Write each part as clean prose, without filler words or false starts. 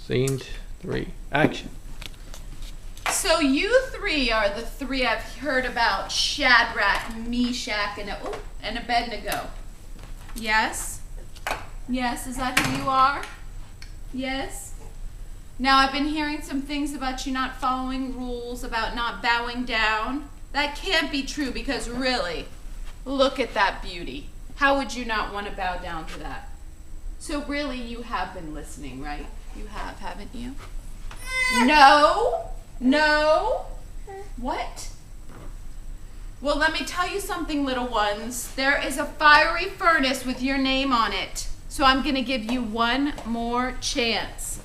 Scene 3. Action. So you three are the three I've heard about: Shadrach, Meshach, and Abednego. Yes? Yes, is that who you are? Yes? Now I've been hearing some things about you not following rules, about not bowing down. That can't be true, because really, look at that beauty. How would you not want to bow down to that? So really, you have been listening, right? You have, haven't you? No? No? What? Well, let me tell you something, little ones. There is a fiery furnace with your name on it. So I'm going to give you one more chance.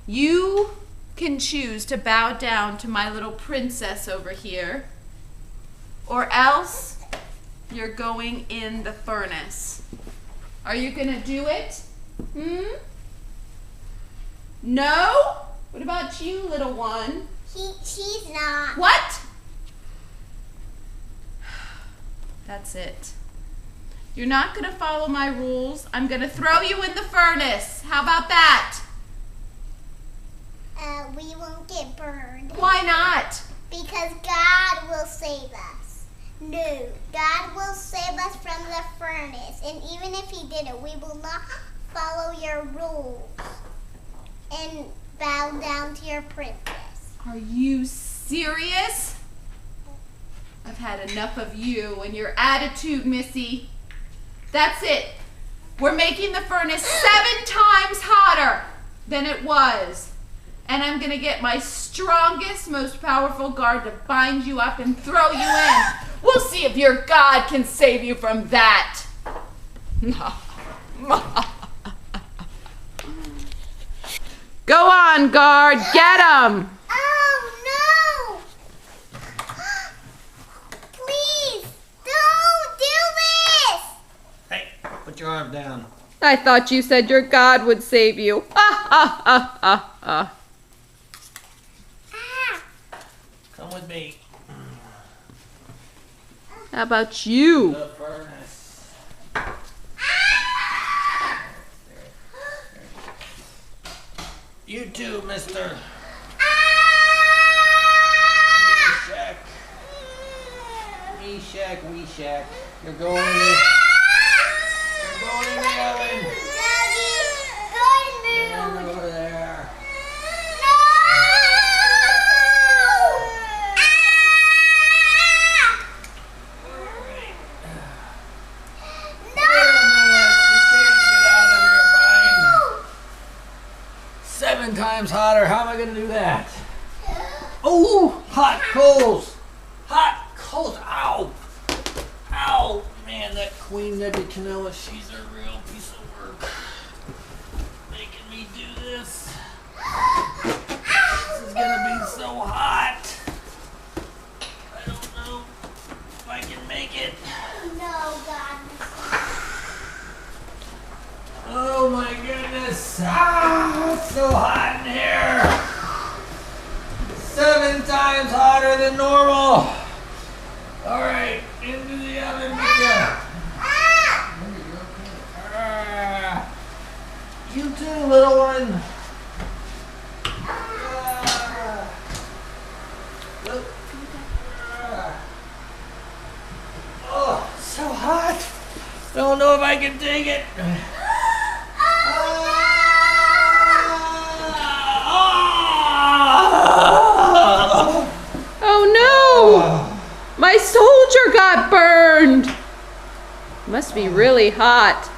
You can choose to bow down to my little princess over here, or else you're going in the furnace. Are you going to do it? No? What about you, little one? She's not. What? That's it. You're not going to follow my rules. I'm going to throw you in the furnace. How about that? We won't get burned. Why not? Because God will save us. No, God will save us from the furnace. And even if He didn't, we will not follow your rules and bow down to your princess. Are you serious? I've had enough of you and your attitude, Missy. That's it. We're making the furnace 7 times hotter than it was. And I'm going to get my strongest, most powerful guard to bind you up and throw you in. We'll see if your God can save you from that. Go on, guard. Get him. Oh, no. Please, don't do this. Hey, put your arm down. I thought you said your God would save you. Come with me. How about you? The furnace. You too, mister. Meshach. You're going in the oven. Daddy, don't And move. over there. No! Wait a minute. You can't get out of your bind. 7 times hotter. How am I going to do that? Oh, hot coals. Hot coals. Ow. Ow. Man, that Queen Nebuchadnezzar, she's a real piece of work. Making me do this. This is going to be so hot. I don't know if I can make it. No, God. Oh my goodness. It's so hot in here. 7 times hotter than normal. All right, into the oven we go. You too, little one. Oh, so hot. Don't know if I can take it. Oh no! My soldier got burned! Must be really hot.